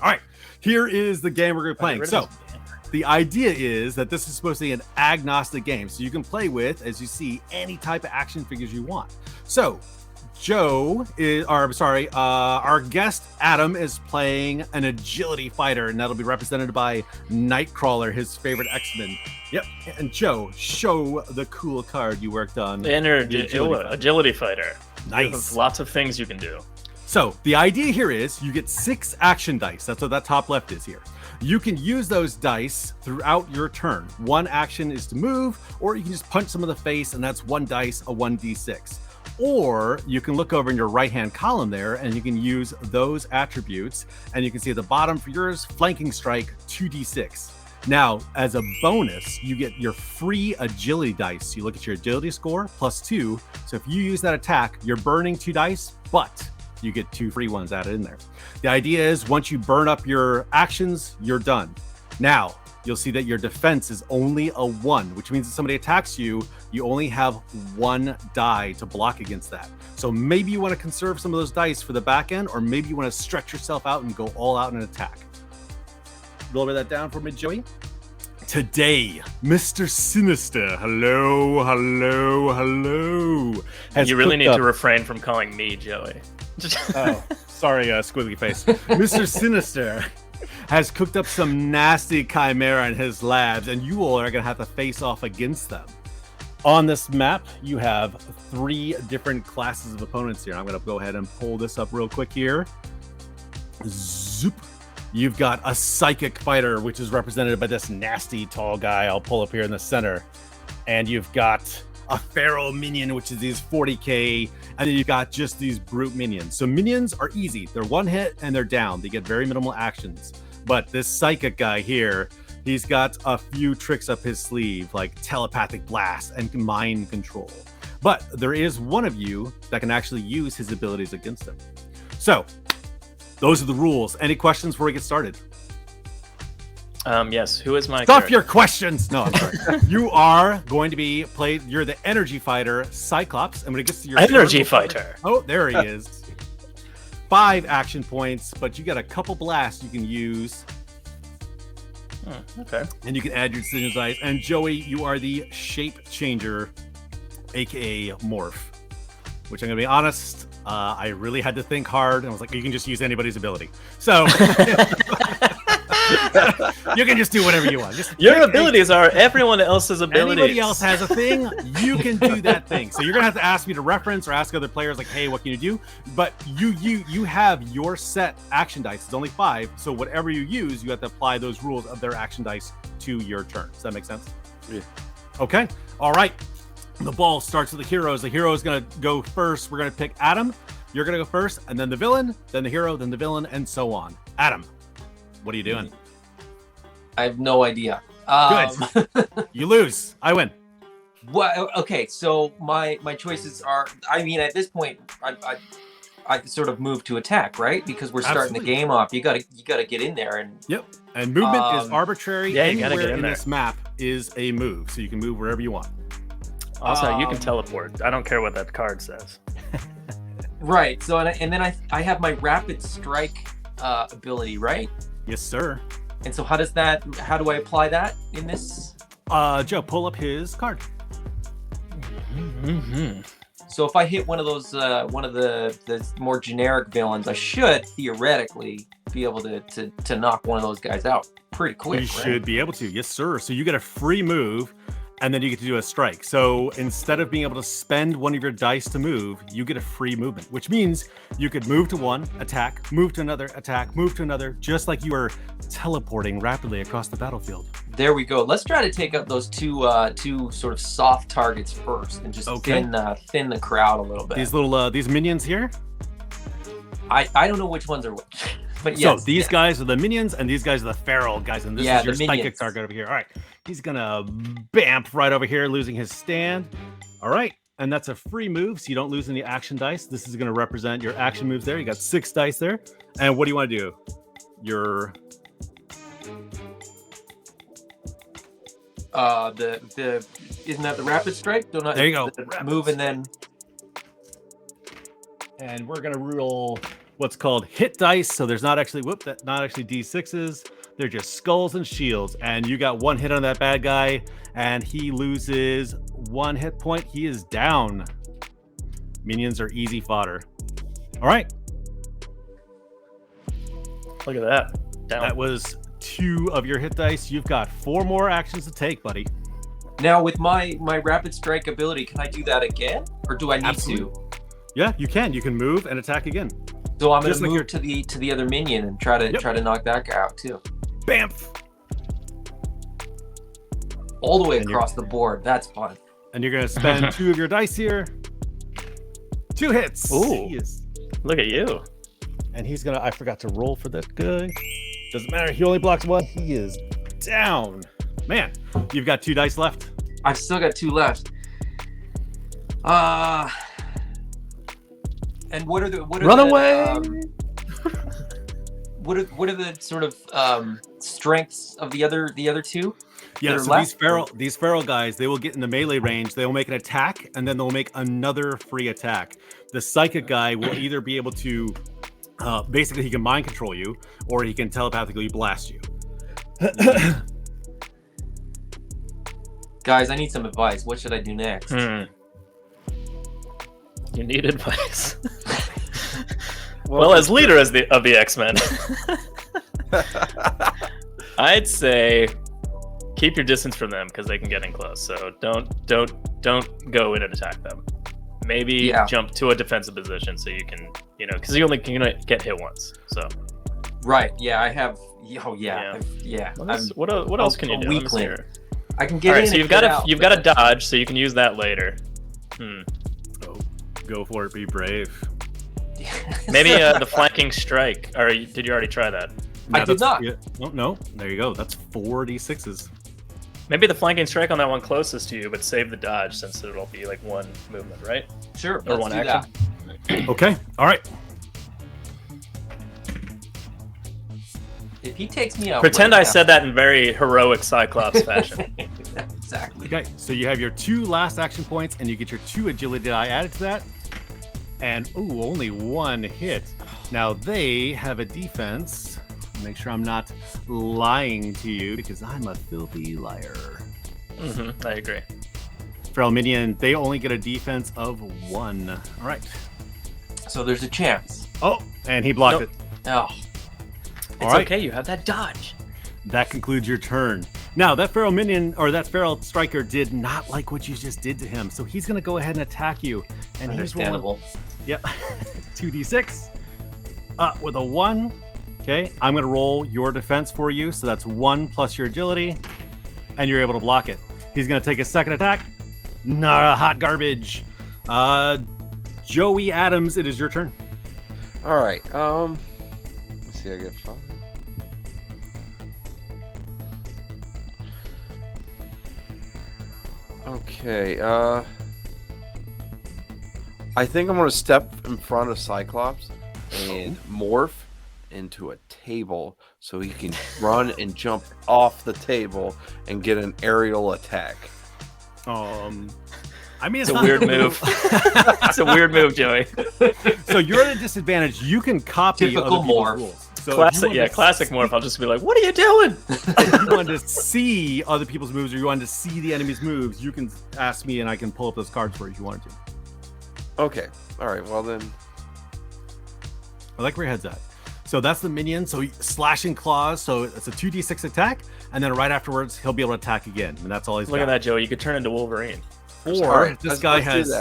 All right, here is the game we're going to be playing. So the idea is that this is supposed to be an agnostic game. So you can play with, as you see, any type of action figures you want. So our guest Adam is playing an agility fighter, and that'll be represented by Nightcrawler, his favorite X-Men. Yep. And Joe, show the cool card you worked on. Agility fighter. Nice. There's lots of things you can do. So the idea here is you get 6 action dice. That's what that top left is here. You can use those dice throughout your turn. One action is to move, or you can just punch them in the face, and that's 1 dice, a 1d6. Or you can look over in your right-hand column there, and you can use those attributes, and you can see at the bottom for yours, flanking strike, 2d6. Now, as a bonus, you get your free agility dice. You look at your agility score, +2. So if you use that attack, you're burning 2 dice, but you get 2 free ones added in there. The idea is once you burn up your actions, you're done. Now, you'll see that your defense is only a 1, which means if somebody attacks you, you only have 1 die to block against that. So maybe you want to conserve some of those dice for the back end, or maybe you want to stretch yourself out and go all out in an attack. Lower that down for me, Joey. Today, Mr. Sinister, hello. You really need to refrain from calling me Joey. Oh, sorry, squiggly face. Mr. Sinister has cooked up some nasty chimera in his labs, and you all are going to have to face off against them. On this map, you have 3 different classes of opponents here. I'm going to go ahead and pull this up real quick here. Zoop. You've got a psychic fighter, which is represented by this nasty tall guy I'll pull up here in the center. And you've got a feral minion, which is these 40k, and then you've got just these brute minions. So minions are easy. They're 1 hit and they're down. They get very minimal actions. But this psychic guy here, he's got a few tricks up his sleeve, like telepathic blast and mind control. But there is one of you that can actually use his abilities against him. So those are the rules. Any questions before we get started? Yes. Who is my Stuff your questions! No, I'm sorry. You are going to be played. You're the energy fighter, Cyclops. And when it gets to your energy fighter. Oh, there he is. 5 action points, but you got a couple blasts you can use. Okay. And you can add your decision dice. And Joey, you are the shape changer, aka morph. Which I'm gonna be honest, I really had to think hard, and I was like, you can just use anybody's ability. So you can just do whatever you want. Your abilities are everyone else's abilities. Anybody else has a thing, you can do that thing. So you're gonna have to ask me to reference or ask other players like, hey, what can you do? But you have your set action dice. It's only 5, so whatever you use, you have to apply those rules of their action dice to your turn. Does that make sense? Yeah. Okay. All right. The ball starts with the heroes. The hero is going to go first. We're going to pick Adam. You're going to go first, and then the villain, then the hero, then the villain, and so on. Adam, what are you doing? I have no idea. Good. You lose. I win. Well, okay, so my choices are, I mean, at this point, I sort of move to attack, right? Because we're starting the game off. You gotta get in there and. Yep. And movement is arbitrary. Yeah, you gotta get in there. This map is a move, so you can move wherever you want. Also, you can teleport. I don't care what that card says. Right. So and then I have my rapid strike ability, right? Yes, sir. And so how do I apply that in this? Joe, pull up his card. Mm-hmm. So if I hit one of those, one of the more generic villains, I should theoretically be able to knock one of those guys out pretty quick. You should be able to, yes, sir. So you get a free move, and then you get to do a strike. So instead of being able to spend one of your dice to move, you get a free movement, which means you could move to one, attack, move to another, attack, move to another, just like you are teleporting rapidly across the battlefield. There we go. Let's try to take out those two sort of soft targets first, and just thin the crowd a little bit. These little these minions here. I don't know which ones are which, but yes. So these guys are the minions, and these guys are the feral guys, and this is your psychic minions. target over here. All right, he's gonna bamf right over here, losing his stand. All right, and that's a free move, so you don't lose any action dice. This is gonna represent your action moves there. You got 6 dice there, and what do you want to do? Your the isn't that the rapid strike? Don't there you go. Move and then. And we're gonna roll what's called hit dice. So there's not actually not actually D6s. They're just skulls and shields. And you got one hit on that bad guy, and he loses 1 hit point. He is down. Minions are easy fodder. All right. Look at that. Down. That was 2 of your hit dice. You've got 4 more actions to take, buddy. Now with my rapid strike ability, can I do that again, or do I need to? Yeah, you can. You can move and attack again. So I'm going to move to the other minion and try to knock that guy out too. Bamf! All the way across the board. That's fun. And you're going to spend 2 of your dice here. 2 hits. Ooh. Look at you. And he's going to... I forgot to roll for that guy. Doesn't matter. He only blocks 1. He is down. Man, you've got 2 dice left. I've still got 2 left. And what are the... Run away! What are the sort of strengths of the other 2? Yeah, so these feral guys, they will get in the melee range. They will make an attack, and then they'll make another free attack. The psychic guy will either be able to, basically, he can mind control you, or he can telepathically blast you. Guys, I need some advice. What should I do next? You need advice. Well, as leader of the X-Men, I'd say keep your distance from them because they can get in close. So don't go in and attack them. Maybe jump to a defensive position so you can, because you only can get hit once. So right, yeah, I have. Oh yeah. What else can you do? Weakling. I can get All right, in. so you've got to dodge, so you can use that later. Oh, go for it. Be brave. Maybe the flanking strike. Or did you already try that? I did not. Yeah, no. There you go. That's 4 D6s. Maybe the flanking strike on that one closest to you, but save the dodge since it'll be like 1 movement, right? Sure. Or 1 action. Okay. All right. If he takes me out, pretend I said that in very heroic Cyclops fashion. Exactly. Okay, so you have your 2 last action points, and you get your 2 agility die added to that. And only 1 hit. Now they have a defense. Make sure I'm not lying to you because I'm a filthy liar. I agree. Feral minion, they only get a defense of 1. All right. So there's a chance. Oh, and he blocked it. Oh. It's okay, you have that dodge. That concludes your turn. Now, that feral minion, or that feral striker, did not like what you just did to him, so he's going to go ahead and attack you. And understandable. Yep. 2d6 with a 1. Okay, I'm going to roll your defense for you, so that's 1 plus your agility, and you're able to block it. He's going to take a second attack. Nah, hot garbage. Joey Adams, it is your turn. All right. Let's see. I get 5. Okay. I think I'm gonna step in front of Cyclops and morph into a table so he can run and jump off the table and get an aerial attack. I mean, it's a weird move. It's a weird move, Joey. So you're at a disadvantage. You can copy typical other people's morph. rules. So classic morph. I'll just be like, "What are you doing?" If you wanted to see other people's moves, or you wanted to see the enemy's moves, you can ask me, and I can pull up those cards for you if you wanted to. Okay. All right. Well then, I like where your head's at. So that's the minion. So slashing claws. So it's a 2d6 attack, and then right afterwards he'll be able to attack again, and that's all he's got. Look at that, Joey. You could turn into Wolverine. Or this guy has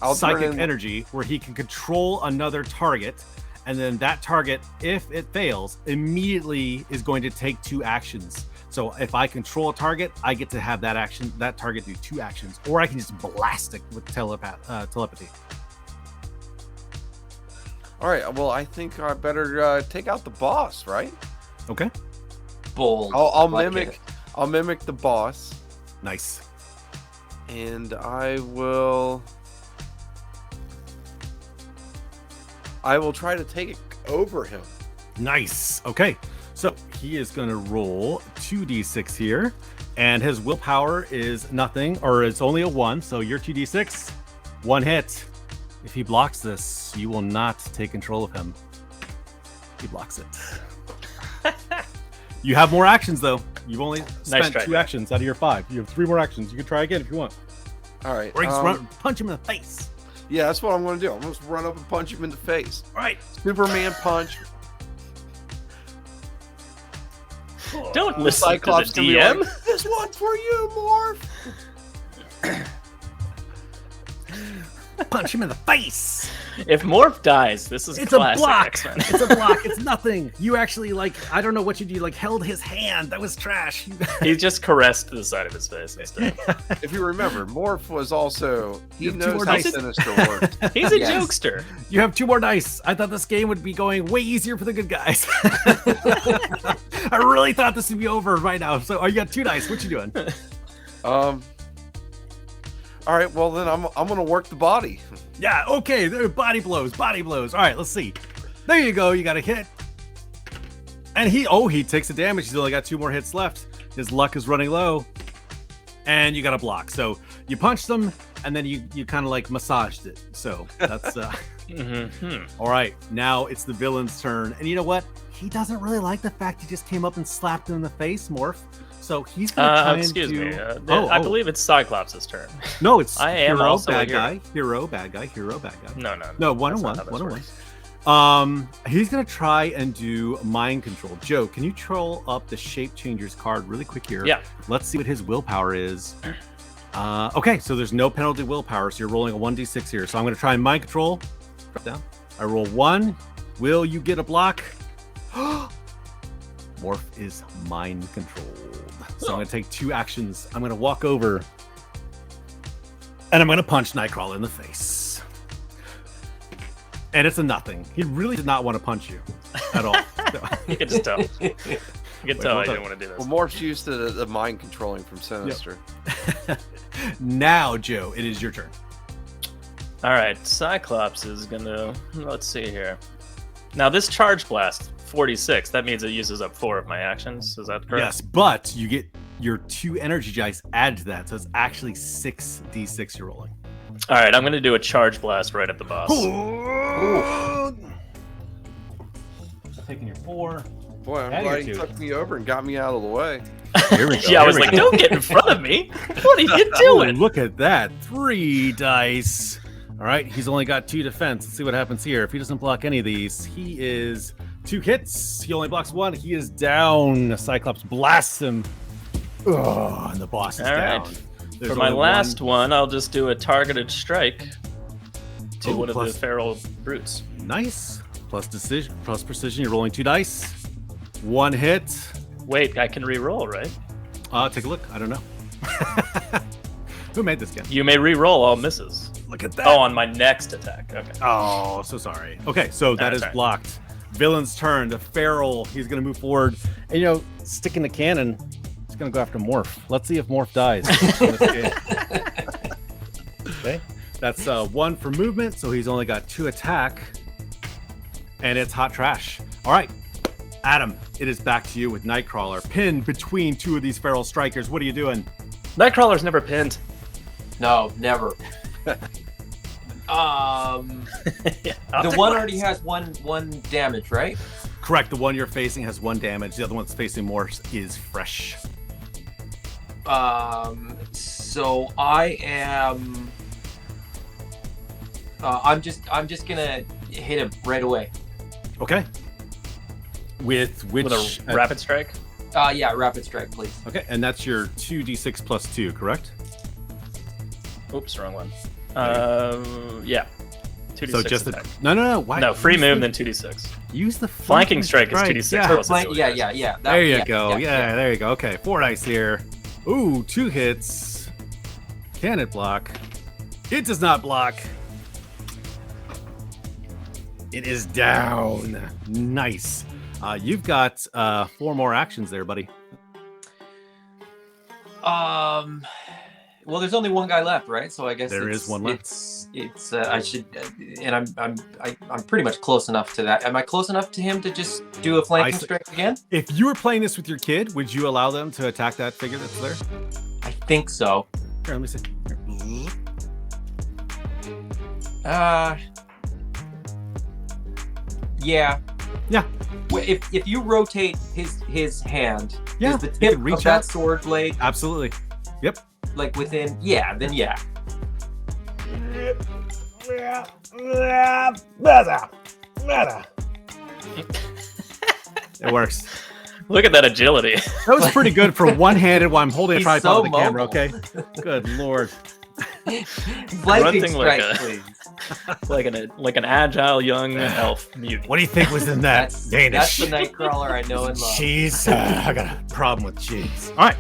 I'll psychic energy where he can control another target, and then that target, if it fails, immediately is going to take 2 actions. So if I control a target, I get to have that target do 2 actions, or I can just blast it with telepathy. All right. Well, I think I better take out the boss, right? Okay. Bold. I'll mimic the boss. Nice. And I will try to take it over him. Nice. Okay. So he is going to roll 2d6 here, and his willpower is nothing, or it's only a 1. So your 2d6, 1 hit. If he blocks this, you will not take control of him. He blocks it. You have more actions though. You've only spent 2 actions out of your 5. You have 3 more actions. You can try again if you want. All right. Or you can punch him in the face. Yeah, that's what I'm going to do. I'm going to run up and punch him in the face. All right. Superman punch. Don't listen Cyclops to the DM. Like, this one's for you, Morph. Punch him in the face. If Morph dies, this is It's classic a block. X-Men. It's a block. It's nothing. You actually I don't know what you do. Held his hand. That was trash. He just caressed the side of his face instead. If you remember, Morph was also he You have 2 knows more how dice. Sinister works. He's a jokester. You have 2 more dice. I thought this game would be going way easier for the good guys. I really thought this would be over right now. So you got 2 dice. What you doing? All right, well then I'm gonna work the body. Yeah, okay. There, body blows. All right, let's see. There you go. You got a hit. And he takes the damage. He's only got 2 more hits left. His luck is running low. And you got a block. So you punched him, and then you kind of massaged it. So that's all right. Now it's the villain's turn. And you know what? He doesn't really like the fact you just came up and slapped him in the face, Morph. So he's gonna try excuse and do... me. I believe it's Cyclops' turn. No, it's I am hero, also bad a hero. guy, hero, bad guy, hero, bad guy. No, one on that's not how one. this Works. He's gonna try and do mind control. Joe, can you troll up the shape changer's card really quick here? Yeah. Let's see what his willpower is. Okay, so there's no penalty willpower, so you're rolling a 1d6 here. So I'm gonna try and mind control. Drop down. I roll 1. Will you get a block? Morph is mind controlled. So I'm going to take 2 actions. I'm going to walk over and I'm going to punch Nightcrawler in the face. And it's a nothing. He really did not want to punch you at all. You can just tell. You can tell I didn't want to do this. Well, Morph's used to the mind controlling from Sinister. Yep. Now, Joe, it is your turn. All right, Cyclops is gonna. Let's see here. Now this charge blast, 46. That means it uses up 4 of my actions. Is that correct? Yes, but you get your 2 energy dice added to that, so it's actually 6d6 you're rolling. All right, I'm gonna do a charge blast right at the boss. Taking your 4. Boy, I'm glad you took me over and got me out of the way. Here we go. Yeah, I was like, don't get in front of me. What are you doing? Look at that. 3 dice. All right, he's only got 2 defense. Let's see what happens here. If he doesn't block any of these, he is 2 hits. He only blocks 1. He is down. Cyclops blasts him. Oh, and the boss is down. Right. There's For my only last one, I'll just do a targeted strike to one of the plus- feral brutes. Nice. Plus precision. You're rolling 2 dice. 1 hit. Wait, I can re-roll, right? Take a look. I don't know. Who made this game? You may re-roll all misses. Look at that. Oh, on my next attack. Okay. Oh, so sorry. Okay, so that is That's right. blocked. Villain's turn. The feral. He's going to move forward. And, sticking the cannon, he's going to go after Morph. Let's see if Morph dies. Okay. That's 1 for movement, so he's only got 2 attack. And it's hot trash. All right. Adam, it is back to you with Nightcrawler. Pinned between 2 of these feral strikers. What are you doing? Nightcrawler's never pinned. No, never. Yeah, The one already has one damage, right? Correct. The one you're facing has 1 damage. The other one that's facing Morph is fresh. So I am. I'm just gonna hit him right away. Okay. With which? with a rapid strike. Yeah, rapid strike, please. Okay, and that's your 2d6 plus 2, correct? Oops, wrong one. Yeah. 2d6 So just attack. no. Why? No, free use move, the- then 2d6. Use the Flanking strike is 2d6 Yeah. plus Flank, its yeah. ability. There you go. Yeah, there you go. Okay, 4 dice here. Ooh, 2 hits. Can it block? It does not block. It is down. Nice. You've got 4 more actions there, buddy. Well, there's only one guy left, right? So I guess There is one left. It's I should, and I'm pretty much close enough to that. Am I close enough to him to just do a flanking strike again? If you were playing this with your kid, would you allow them to attack that figure that's there? I think so. Here, let me see. Here. Yeah. Yeah. If you rotate his hand, Yeah, is the you tip can reach of that out. sword blade Absolutely. Yep. like within? Yeah, then yeah. It works. Look at that agility. That was pretty good for one-handed while I'm holding a He's tripod so of the camera, mobile. okay? Good lord. Lightning Grunting like strike, a- please. like an agile young elf mutant. What do you think was in that That's Danish? the Nightcrawler I know and love. Cheese. I got a problem with cheese. All right.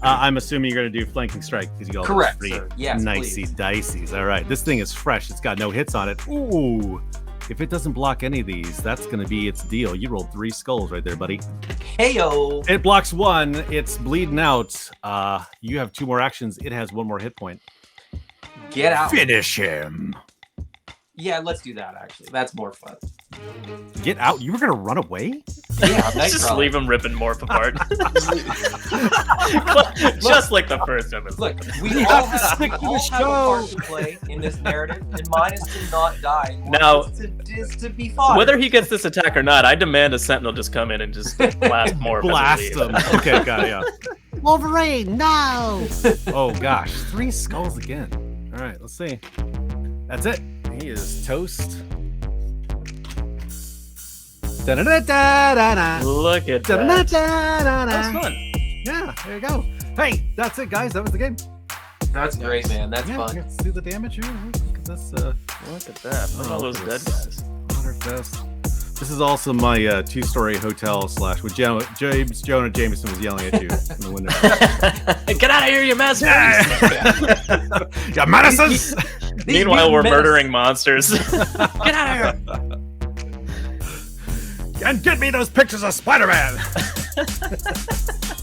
I'm assuming you're going to do flanking strike because you got all those Correct, free sir. Yes, nicey please. diceys. All right. This thing is fresh. It's got no hits on it. Ooh. If it doesn't block any of these, that's going to be its deal. You rolled 3 skulls right there, buddy. Heyo. It blocks 1. It's bleeding out. You have 2 more actions. It has 1 more hit point. Get out. Finish him. Yeah, let's do that actually. That's more fun. Get out. You were going to run away? Yeah, Just Nightcrawler. leave him ripping Morph apart. Just like the first episode. Look, we You all have to have, stick we to all the have a part show. to play in this narrative, and mine is to not die. And Now- yours is to be fought. Whether he gets this attack or not, I demand a sentinel just come in and just blast Morph. Blast as we leave. him. Okay, got it, yeah. Wolverine, no! Oh gosh, 3 skulls again. All right, let's see. That's it. He is toast. Da-da-da-da-da-da. Look at that. That's Da-da-da-da-da. fun. Yeah, there you go. Hey, that's it, guys. That was the game. That's great, man. That's Yeah, fun. let's do the damage here. Look at this. Look at that. Look at all those dead guys. 100 This is also my 2-story hotel slash with Jonah Jameson was yelling at you in the window. Get out of here, you mess! Yeah, menaces. Meanwhile, we're menace. murdering monsters. Get out of here! And get me those pictures of Spider-Man.